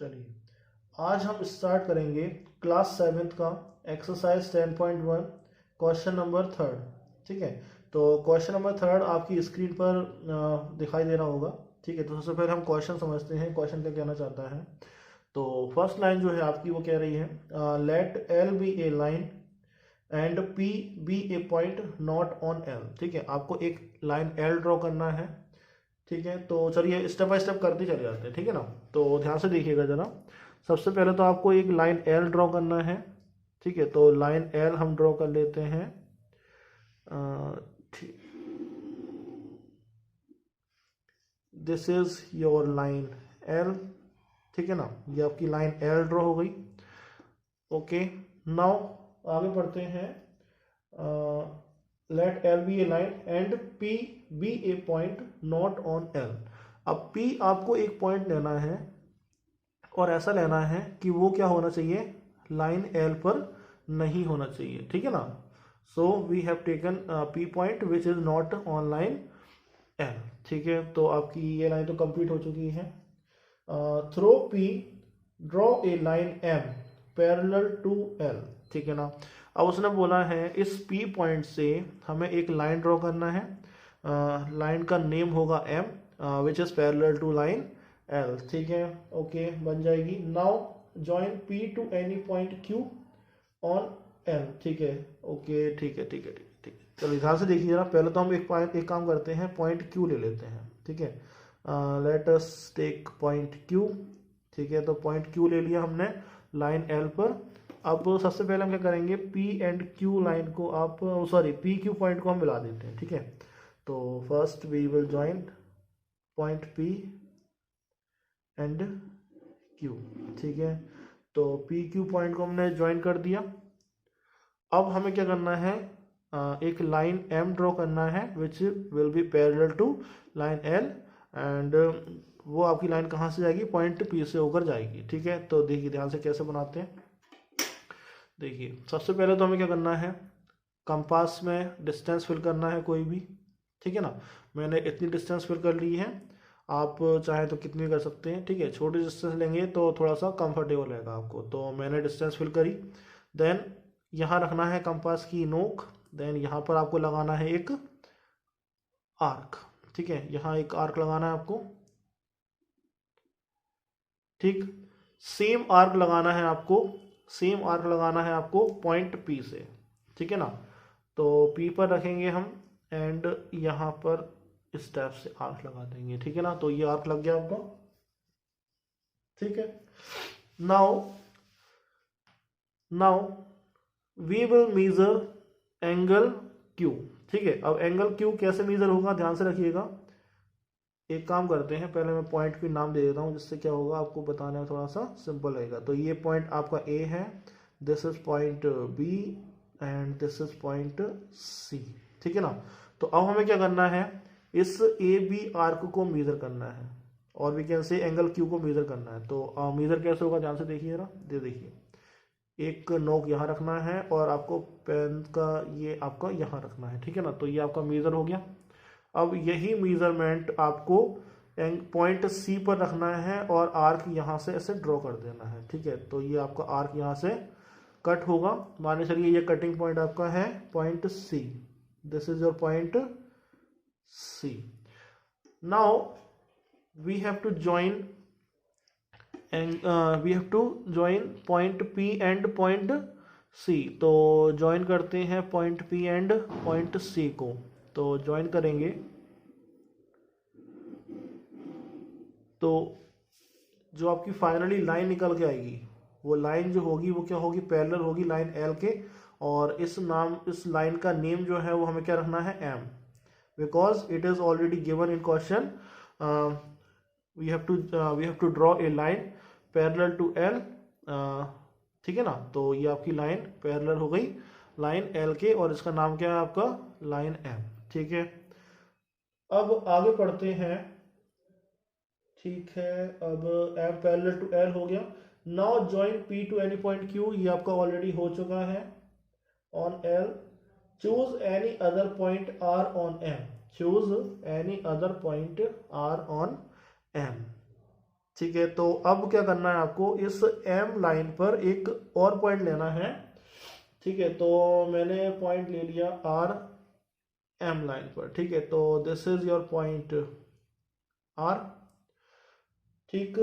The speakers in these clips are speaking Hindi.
चलिए आज हम स्टार्ट करेंगे क्लास 7th का एक्सरसाइज 10.1 क्वेश्चन नंबर 3। ठीक है, तो क्वेश्चन नंबर 3 आपकी स्क्रीन पर दिखाई दे रहा होगा। ठीक है, तो सबसे पहले हम क्वेश्चन समझते हैं, क्वेश्चन क्या कहना चाहता है। तो फर्स्ट लाइन जो है आपकी वो कह रही है let L be a line and P be a point not on L. ठीक है, आपको एक लाइन एल ड्रॉ करना है। ठीक है, तो चलिए स्टेप बाय स्टेप करते चले जाते हैं। ठीक है ना, तो ध्यान से देखिएगा जरा। सबसे पहले तो आपको एक लाइन एल ड्रॉ करना है। ठीक है, तो लाइन एल हम ड्रॉ कर लेते हैं। This is your line L. ठीक है ना, ये आपकी लाइन एल ड्रॉ हो गई। ओके, नाउ आगे बढ़ते हैं। Let L be a line and P be a point not on L. अब पी आपको एक पॉइंट लेना है और ऐसा लेना है कि वो क्या होना चाहिए, लाइन एल पर नहीं होना चाहिए। ठीक है ना, so we have taken P point which is not on line L. ठीक है, तो आपकी ये लाइन तो कंप्लीट हो चुकी है। Through P draw a line M parallel to L. ठीक है ना, अब उसने बोला है इस पी पॉइंट से हमें एक लाइन ड्रॉ करना है। लाइन का नेम होगा M which is parallel to line L. ठीक है, ओके, बन जाएगी। Now join P to any point Q on L. ठीक है, ओके, ठीक है, ठीक है, ठीक है, ठीक है। चलो ध्यान से देखिए जरा। पहले तो हम एक काम करते हैं, पॉइंट क्यू ले लेते हैं। ठीक है, let us take point Q. ठीक है, तो पॉइंट क्यू ले लिया हमने लाइन एल पर। अब सबसे पहले हम क्या करेंगे, पी एंड क्यू लाइन को आप सॉरी पी क्यू पॉइंट को हम मिला देते हैं। ठीक है, तो first we will join point P and Q. ठीक है, तो पी क्यू पॉइंट को हमने ज्वाइन कर दिया। अब हमें क्या करना है, एक लाइन एम ड्रॉ करना है which will be parallel to line L and वो आपकी लाइन कहाँ से जाएगी, पॉइंट पी से होकर जाएगी। ठीक है, तो देखिए ध्यान से कैसे बनाते हैं। देखिए सबसे पहले तो हमें क्या करना है, कंपास में डिस्टेंस फिल करना है कोई भी। ठीक है ना, मैंने इतनी डिस्टेंस फिल कर ली है, आप चाहे तो कितनी कर सकते हैं। ठीक है, छोटी डिस्टेंस लेंगे तो थोड़ा सा कंफर्टेबल रहेगा आपको। तो मैंने डिस्टेंस फिल करी। देन यहाँ रखना है कंपास की नोक। देन यहाँ पर आपको लगाना है एक आर्क। ठीक है, यहाँ एक आर्क लगाना है आपको। ठीक, सेम आर्क लगाना है आपको, सेम आर्क लगाना है आपको पॉइंट पी से। ठीक है ना, तो पी पर रखेंगे हम एंड यहाँ पर इस टाइप से आर्क लगा देंगे। ठीक है ना, तो ये आर्क लग गया आपका। ठीक है, now now we will measure angle Q. ठीक है, अब एंगल क्यू कैसे मेजर होगा, ध्यान से रखिएगा। एक काम करते हैं, पहले मैं पॉइंट की नाम दे देता हूँ, जिससे क्या होगा आपको बताने में थोड़ा सा सिंपल रहेगा। तो ये पॉइंट आपका ए है, this is point B and this is point C. ठीक है ना, तो अब हमें क्या करना है, इस ए बी आर्क को मेजर करना है और we can say angle Q को मेजर करना है। तो मेजर कैसे होगा, ध्यान से देखिए जरा। देखिए एक नोक यहाँ रखना है और आपको पेन का ये आपका यहाँ रखना है। ठीक है ना, तो ये आपका मेजर हो गया। अब यही मेजरमेंट आपको पॉइंट सी पर रखना है और आर्क यहाँ से ऐसे ड्रॉ कर देना है। ठीक है, तो ये आपका आर्क यहाँ से कट होगा। मान चलिए ये कटिंग पॉइंट आपका है point C, this is your point C. Now we have to join and we have to join point P and point C. तो ज्वाइन करते हैं point P and point C को। तो ज्वाइन करेंगे तो जो आपकी फाइनली लाइन निकल के आएगी, वो लाइन जो होगी वो क्या होगी, पैरेलल होगी लाइन एल के। और इस लाइन का नेम जो है वो हमें क्या रखना है, M, because it is already given in question. We have to draw a line parallel to L. ठीक है ना, तो ये आपकी लाइन पैरेलल हो गई लाइन एल के और इसका नाम क्या है आपका, लाइन एम। ठीक है, अब आगे पढ़ते हैं। ठीक है, अब एम पैरेलल टू एल हो गया। Now join P to any point Q, ये आपका ऑलरेडी हो चुका है on L. Choose any other point R on M, choose any other point R on M. ठीक है, तो अब क्या करना है आपको, इस एम लाइन पर एक और पॉइंट लेना है। ठीक है, तो मैंने पॉइंट ले लिया आर एम लाइन पर। ठीक है, तो this is your point R. ठीक,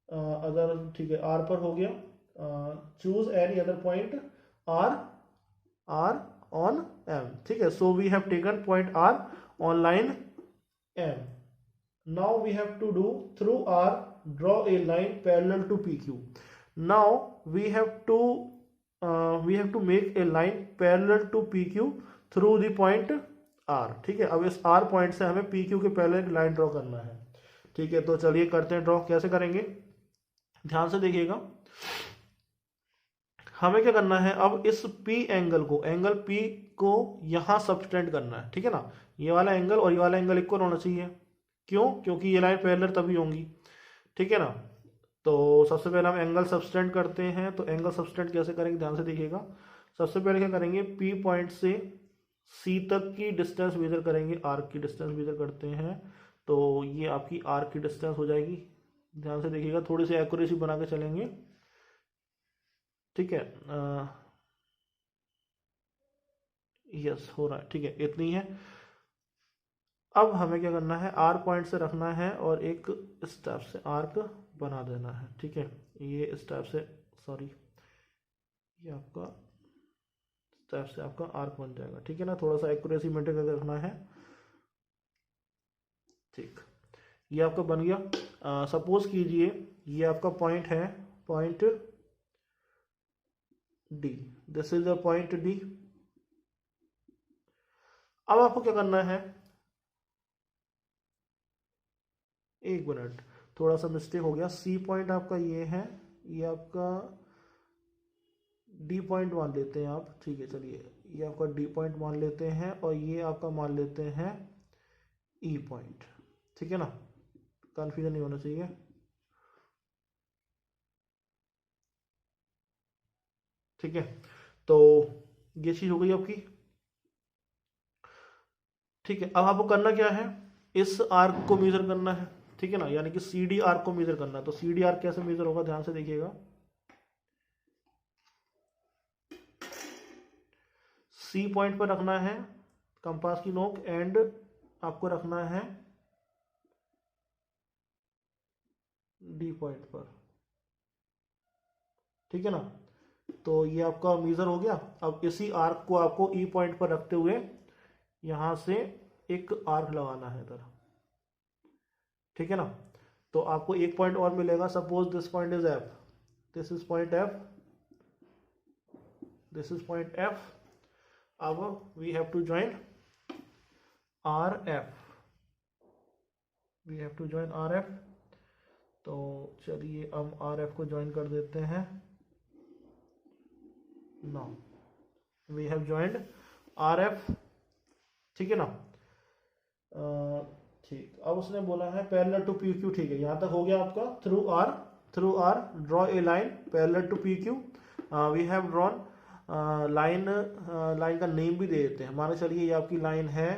अगर ठीक है आर पर हो गया, choose any other point R R on M. ठीक है, so we have taken point R on line M. Now we have to do through R, draw a line parallel to PQ. Now we have to make a line parallel to PQ through the point R. ठीक है, अब इस R पॉइंट से हमें PQ के पैरेलल लाइन ड्रॉ करना है। ठीक है, तो चलिए करते हैं ड्रॉ। कैसे करेंगे, ध्यान से देखिएगा। हमें क्या करना है, अब इस P एंगल को, एंगल P को यहां सबटेंड करना है। ठीक है ना, ये वाला एंगल और ये वाला एंगल इक्वल होना चाहिए। क्यों, क्योंकि ये लाइन पैरेलल तभी होंगी। ठीक है ना, तो सबसे पहले हम एंगल सबटेंड करते हैं। तो एंगल सबटेंड कैसे करेंगे, ध्यान से देखिएगा। सबसे पहले क्या करेंगे, P पॉइंट से C तक की डिस्टेंस मेजर करेंगे, आर्क की डिस्टेंस मेजर करते हैं। तो ये आपकी आर्क की डिस्टेंस हो जाएगी। ध्यान से देखिएगा, थोड़ी सी एक्यूरेसी बना के चलेंगे। ठीक है, यस हो रहा है। ठीक है, इतनी है। अब हमें क्या करना है, आर पॉइंट से रखना है और एक स्टेप से आर्क बना देना है। ठीक है, ये स्टेप से, सॉरी, ये आपका स्टेप से आपका आर्क बन जाएगा। ठीक है ना, थोड़ा सा एक्यूरेसी मेंटेन करके रखना है। ठीक, ये आपका बन गया। सपोज कीजिए ये आपका पॉइंट है, point D. This is the point D. अब आपको क्या करना है, एक मिनट, थोड़ा सा मिस्टेक हो गया। सी पॉइंट आपका ये है, ये आपका डी पॉइंट मान लेते हैं आप। ठीक है, चलिए ये आपका डी पॉइंट मान लेते हैं और ये आपका मान लेते हैं ई पॉइंट। ठीक है ना, कंफ्यूजन नहीं होना चाहिए। ठीक है, तो ये चीज हो गई आपकी। ठीक है, अब आपको करना क्या है, इस आर्क को मेजर करना है। ठीक है ना, यानी कि सी डी आर्क को मेजर करना है। तो सी डी आर्क कैसे मेजर होगा, ध्यान से देखिएगा। सी पॉइंट पर रखना है कंपास की नोक, एंड आपको रखना है डी पॉइंट पर। ठीक है ना, तो ये आपका मेजर हो गया। अब इसी आर्क को आपको ई पॉइंट पर रखते हुए यहां से एक आर्क लगाना है इधर। ठीक है ना, तो आपको एक पॉइंट और मिलेगा। Suppose this point is F, this is point F, this is point F. अब we have to join R F, we have to join R F. तो चलिए हम आर एफ को ज्वाइन कर देते हैं। Now we have joined R F. ठीक है ना, ठीक, अब उसने बोला है पैरेलल टू पी क्यू। ठीक है, यहाँ तक हो गया आपका। Through R draw a line parallel to P Q. We have drawn line. Line का नेम भी दे देते हैं, माने चलिए ये आपकी लाइन है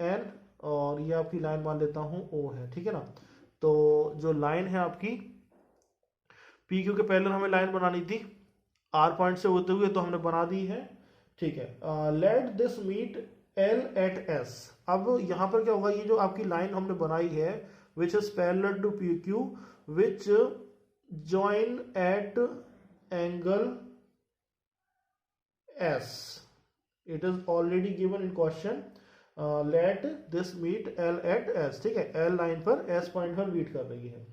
एन और ये आपकी लाइन मान लेता हूँ ओ है। ठीक है ना, तो जो लाइन है आपकी पी क्यू के पैरेलल हमें लाइन बनानी थी आर पॉइंट से होते हुए, तो हमने बना दी है। ठीक है, let this meet L at S. अब यहां पर क्या होगा, ये जो आपकी लाइन हमने बनाई है which is parallel to P Q which join at angle S, it is already given in question. Let this meet L at S. ठीक है, एल लाइन पर एस पॉइंट पर मीट कर रही है।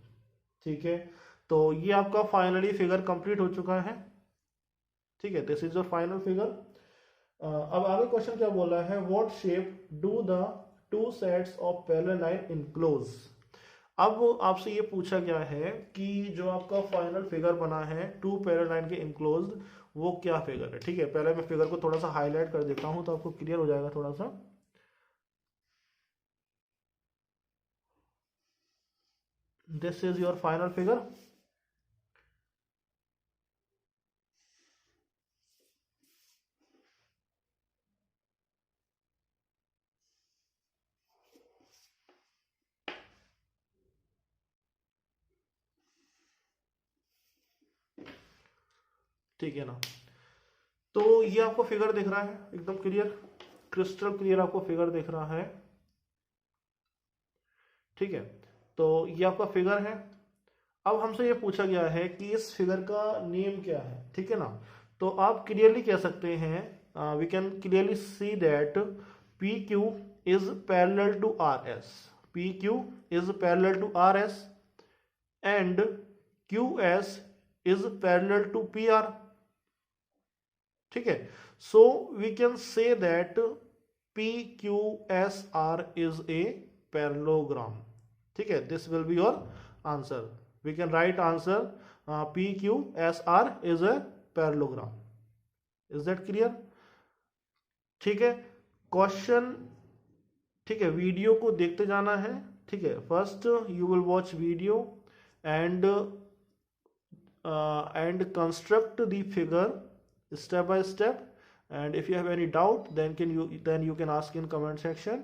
ठीक है, तो ये आपका फाइनली फिगर कंप्लीट हो चुका है। ठीक है, this is your final figure. अब आगे क्वेश्चन क्या बोला है, what shape do the two sets of parallel line enclose. अब आपसे ये पूछा गया है कि जो आपका फाइनल फिगर बना है टू पैरेलल लाइन के इनक्लोज, वो क्या फिगर है। ठीक है, पहले मैं फिगर को थोड़ा सा हाईलाइट कर देता हूं तो आपको क्लियर हो जाएगा थोड़ा सा। This is your final figure. ठीक है ना। तो ये आपको फिगर दिख रहा है एकदम क्लियर, क्रिस्टल क्लियर आपको फिगर दिख रहा है, ठीक है। तो ये आपका फिगर है। अब हमसे ये पूछा गया है कि इस फिगर का नेम क्या है, ठीक है ना। तो आप क्लियरली कह सकते हैं, we can clearly see that P Q is parallel to R S, P Q is parallel to R S and Q S is parallel to P R, ठीक है। So we can say that P Q S R is a parallelogram, ठीक है। This will be your answer, we can write answer P Q S R is a parallelogram. Is that clear? ठीक है। क्वेश्चन, ठीक है, वीडियो को देखते जाना है, ठीक है। First you will watch video and construct the figure step by step, and if you have any doubt then you can ask in comment section,